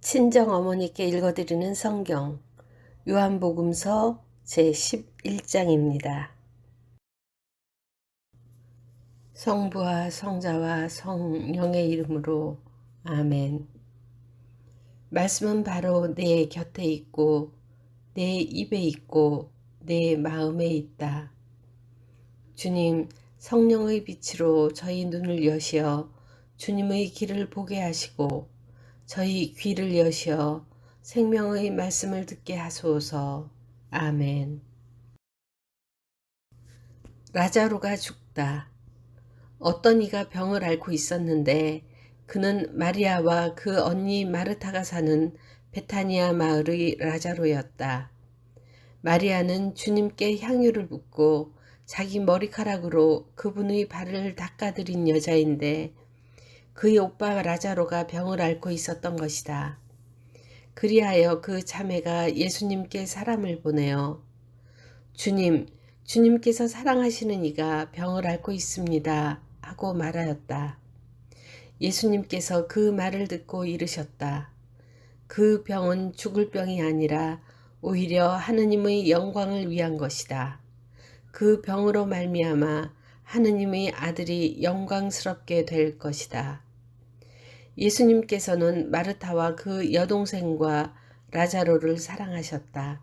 친정어머니께 읽어드리는 성경 요한복음서 제11장입니다. 성부와 성자와 성령의 이름으로 아멘. 말씀은 바로 내 곁에 있고 내 입에 있고 내 마음에 있다. 주님, 성령의 빛으로 저희 눈을 여시어 주님의 길을 보게 하시고 저희 귀를 여시어 생명의 말씀을 듣게 하소서. 아멘. 라자로가 죽다. 어떤 이가 병을 앓고 있었는데 그는 마리아와 그 언니 마르타가 사는 베타니아 마을의 라자로였다. 마리아는 주님께 향유를 붓고 자기 머리카락으로 그분의 발을 닦아드린 여자인데 그의 오빠 라자로가 병을 앓고 있었던 것이다. 그리하여 그 자매가 예수님께 사람을 보내어 주님, 주님께서 사랑하시는 이가 병을 앓고 있습니다 하고 말하였다. 예수님께서 그 말을 듣고 이르셨다. 그 병은 죽을 병이 아니라 오히려 하느님의 영광을 위한 것이다. 그 병으로 말미암아 하느님의 아들이 영광스럽게 될 것이다. 예수님께서는 마르타와 그 여동생과 라자로를 사랑하셨다.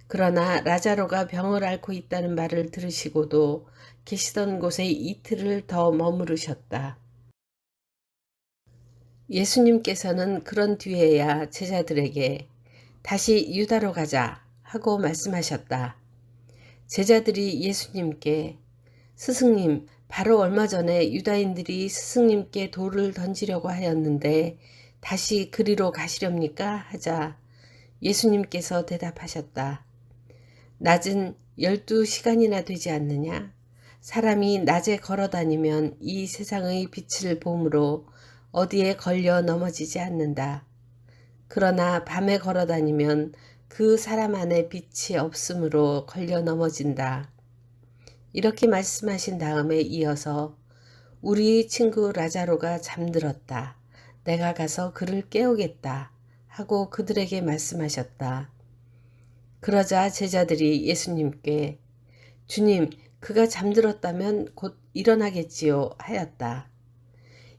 그러나 라자로가 병을 앓고 있다는 말을 들으시고도 계시던 곳에 이틀을 더 머무르셨다. 예수님께서는 그런 뒤에야 제자들에게 다시 유다로 가자 하고 말씀하셨다. 제자들이 예수님께 스승님, 바로 얼마 전에 유다인들이 스승님께 돌을 던지려고 하였는데 다시 그리로 가시렵니까? 하자 예수님께서 대답하셨다. 낮은 12시간이나 되지 않느냐? 사람이 낮에 걸어다니면 이 세상의 빛을 보므로 어디에 걸려 넘어지지 않는다. 그러나 밤에 걸어다니면 그 사람 안에 빛이 없으므로 걸려 넘어진다. 이렇게 말씀하신 다음에 이어서 우리 친구 라자로가 잠들었다. 내가 가서 그를 깨우겠다 하고 그들에게 말씀하셨다. 그러자 제자들이 예수님께 주님, 그가 잠들었다면 곧 일어나겠지요 하였다.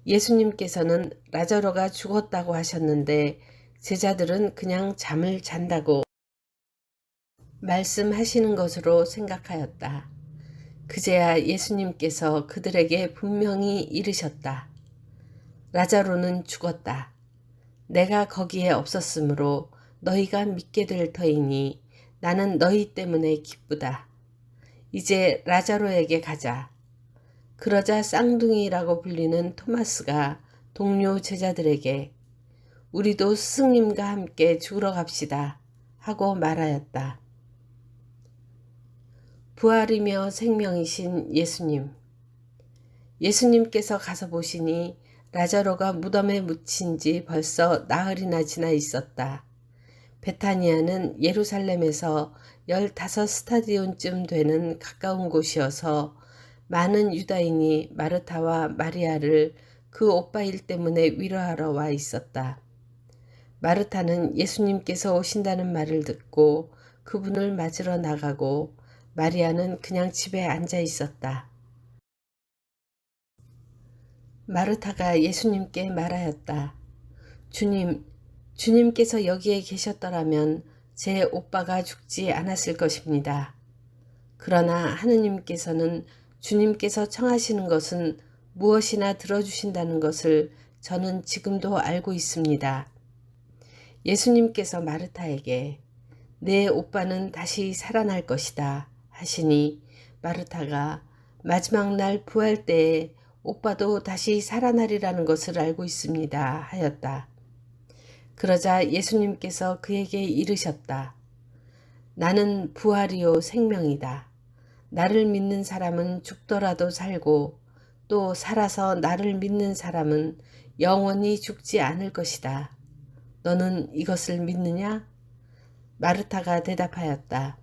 예수님께서는 라자로가 죽었다고 하셨는데 제자들은 그냥 잠을 잔다고 말씀하시는 것으로 생각하였다. 그제야 예수님께서 그들에게 분명히 이르셨다. 라자로는 죽었다. 내가 거기에 없었으므로 너희가 믿게 될 터이니 나는 너희 때문에 기쁘다. 이제 라자로에게 가자. 그러자 쌍둥이라고 불리는 토마스가 동료 제자들에게 우리도 스승님과 함께 죽으러 갑시다 하고 말하였다. 부활이며 생명이신 예수님. 예수님께서 가서 보시니 라자로가 무덤에 묻힌 지 벌써 나흘이나 지나 있었다. 베타니아는 예루살렘에서 15스타디온쯤 되는 가까운 곳이어서 많은 유다인이 마르타와 마리아를 그 오빠 일 때문에 위로하러 와 있었다. 마르타는 예수님께서 오신다는 말을 듣고 그분을 맞으러 나가고 마리아는 그냥 집에 앉아 있었다. 마르타가 예수님께 말하였다. 주님, 주님께서 여기에 계셨더라면 제 오빠가 죽지 않았을 것입니다. 그러나 하느님께서는 주님께서 청하시는 것은 무엇이나 들어주신다는 것을 저는 지금도 알고 있습니다. 예수님께서 마르타에게 내 오빠는 다시 살아날 것이다 하시니 마르타가 마지막 날 부활 때에 오빠도 다시 살아나리라는 것을 알고 있습니다 하였다. 그러자 예수님께서 그에게 이르셨다. 나는 부활이요 생명이다. 나를 믿는 사람은 죽더라도 살고 또 살아서 나를 믿는 사람은 영원히 죽지 않을 것이다. 너는 이것을 믿느냐? 마르타가 대답하였다.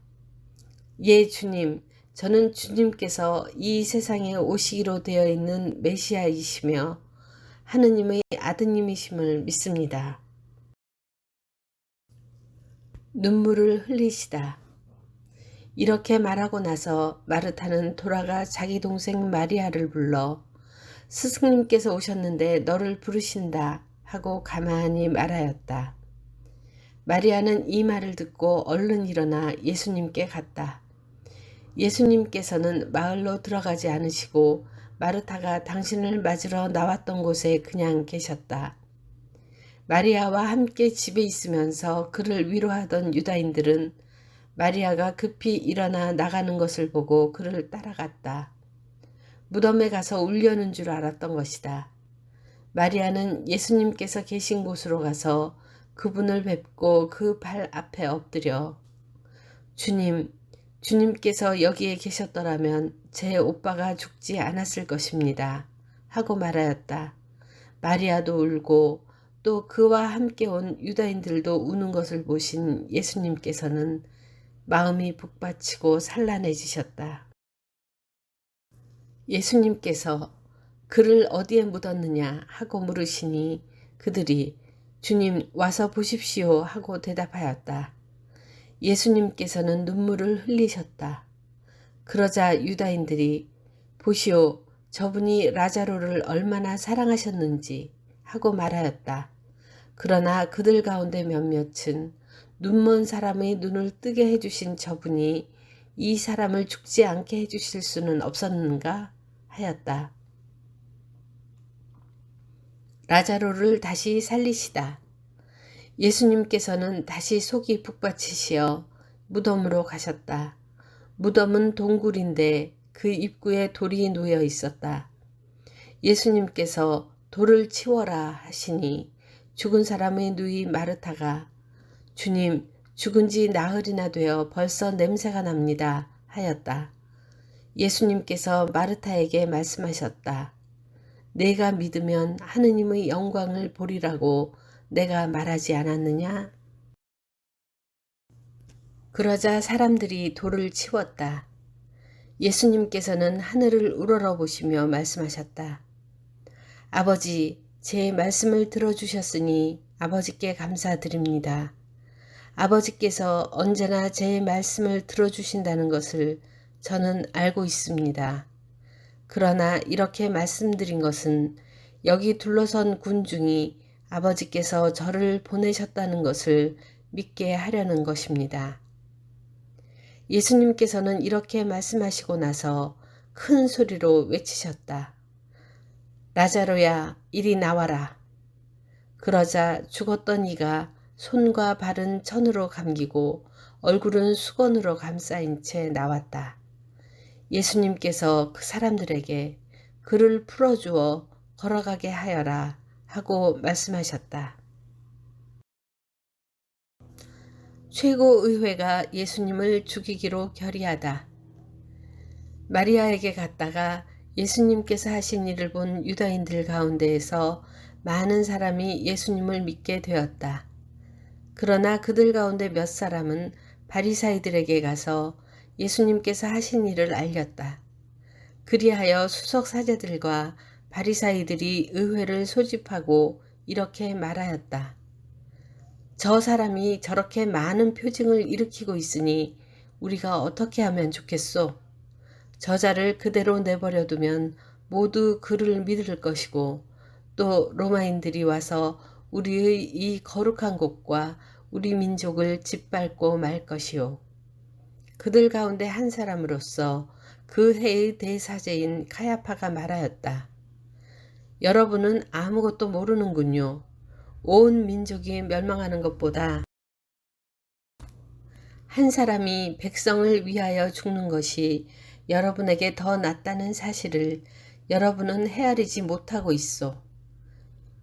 예, 주님, 저는 주님께서 이 세상에 오시기로 되어 있는 메시아이시며 하느님의 아드님이심을 믿습니다. 눈물을 흘리시다. 이렇게 말하고 나서 마르타는 돌아가 자기 동생 마리아를 불러 스승님께서 오셨는데 너를 부르신다 하고 가만히 말하였다. 마리아는 이 말을 듣고 얼른 일어나 예수님께 갔다. 예수님께서는 마을로 들어가지 않으시고 마르타가 당신을 맞으러 나왔던 곳에 그냥 계셨다. 마리아와 함께 집에 있으면서 그를 위로하던 유다인들은 마리아가 급히 일어나 나가는 것을 보고 그를 따라갔다. 무덤에 가서 울려는 줄 알았던 것이다. 마리아는 예수님께서 계신 곳으로 가서 그분을 뵙고 그 발 앞에 엎드려 주님, 주님께서 여기에 계셨더라면 제 오빠가 죽지 않았을 것입니다. 하고 말하였다. 마리아도 울고 또 그와 함께 온 유다인들도 우는 것을 보신 예수님께서는 마음이 북받치고 산란해지셨다. 예수님께서 그를 어디에 묻었느냐 하고 물으시니 그들이 주님 와서 보십시오 하고 대답하였다. 예수님께서는 눈물을 흘리셨다. 그러자 유다인들이 보시오 저분이 라자로를 얼마나 사랑하셨는지 하고 말하였다. 그러나 그들 가운데 몇몇은 눈먼 사람의 눈을 뜨게 해주신 저분이 이 사람을 죽지 않게 해주실 수는 없었는가 하였다. 라자로를 다시 살리시다. 예수님께서는 다시 속이 북받치시어 무덤으로 가셨다. 무덤은 동굴인데 그 입구에 돌이 놓여 있었다. 예수님께서 돌을 치워라 하시니 죽은 사람의 누이 마르타가 주님 죽은 지 나흘이나 되어 벌써 냄새가 납니다 하였다. 예수님께서 마르타에게 말씀하셨다. 내가 믿으면 하느님의 영광을 보리라고 내가 말하지 않았느냐? 그러자 사람들이 돌을 치웠다. 예수님께서는 하늘을 우러러보시며 말씀하셨다. 아버지, 제 말씀을 들어주셨으니 아버지께 감사드립니다. 아버지께서 언제나 제 말씀을 들어주신다는 것을 저는 알고 있습니다. 그러나 이렇게 말씀드린 것은 여기 둘러선 군중이 아버지께서 저를 보내셨다는 것을 믿게 하려는 것입니다. 예수님께서는 이렇게 말씀하시고 나서 큰 소리로 외치셨다. 라자로야, 이리 나와라. 그러자 죽었던 이가 손과 발은 천으로 감기고 얼굴은 수건으로 감싸인 채 나왔다. 예수님께서 그 사람들에게 그를 풀어주어 걸어가게 하여라 하고 말씀하셨다. 최고의회가 예수님을 죽이기로 결의하다. 마리아에게 갔다가 예수님께서 하신 일을 본 유다인들 가운데에서 많은 사람이 예수님을 믿게 되었다. 그러나 그들 가운데 몇 사람은 바리사이들에게 가서 예수님께서 하신 일을 알렸다. 그리하여 수석 사제들과 바리사이들이 의회를 소집하고 이렇게 말하였다. 저 사람이 저렇게 많은 표징을 일으키고 있으니 우리가 어떻게 하면 좋겠소? 저자를 그대로 내버려 두면 모두 그를 믿을 것이고 또 로마인들이 와서 우리의 이 거룩한 곳과 우리 민족을 짓밟고 말 것이요. 그들 가운데 한 사람으로서 그 해의 대사제인 카야파가 말하였다. 여러분은 아무것도 모르는군요. 온 민족이 멸망하는 것보다 한 사람이 백성을 위하여 죽는 것이 여러분에게 더 낫다는 사실을 여러분은 헤아리지 못하고 있소.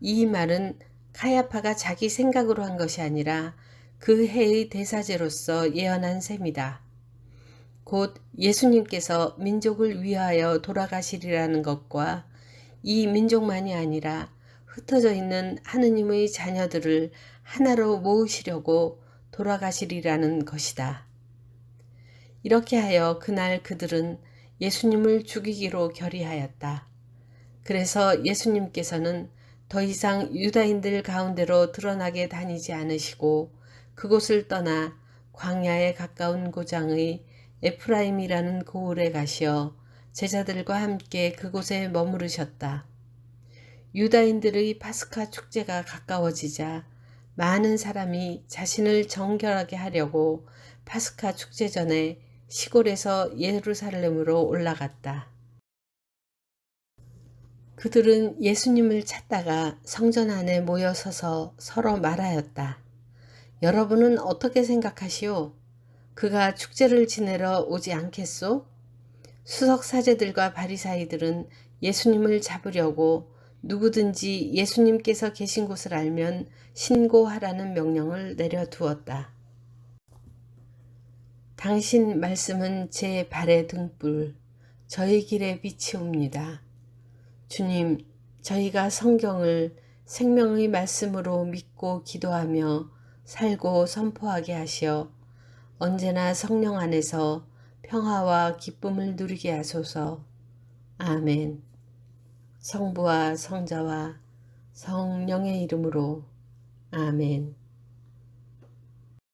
이 말은 카야파가 자기 생각으로 한 것이 아니라 그 해의 대사제로서 예언한 셈이다. 곧 예수님께서 민족을 위하여 돌아가시리라는 것과 이 민족만이 아니라 흩어져 있는 하느님의 자녀들을 하나로 모으시려고 돌아가시리라는 것이다. 이렇게 하여 그날 그들은 예수님을 죽이기로 결의하였다. 그래서 예수님께서는 더 이상 유다인들 가운데로 드러나게 다니지 않으시고 그곳을 떠나 광야에 가까운 고장의 에프라임이라는 고을에 가시어 제자들과 함께 그곳에 머무르셨다. 유다인들의 파스카 축제가 가까워지자 많은 사람이 자신을 정결하게 하려고 파스카 축제 전에 시골에서 예루살렘으로 올라갔다. 그들은 예수님을 찾다가 성전 안에 모여 서서 서로 말하였다. 여러분은 어떻게 생각하시오? 그가 축제를 지내러 오지 않겠소? 수석사제들과 바리사이들은 예수님을 잡으려고 누구든지 예수님께서 계신 곳을 알면 신고하라는 명령을 내려두었다. 당신 말씀은 제 발의 등불, 저희 길의 빛이옵니다. 주님, 저희가 성경을 생명의 말씀으로 믿고 기도하며 살고 선포하게 하시어 언제나 성령 안에서 평화와 기쁨을 누리게 하소서. 아멘. 성부와 성자와 성령의 이름으로 아멘.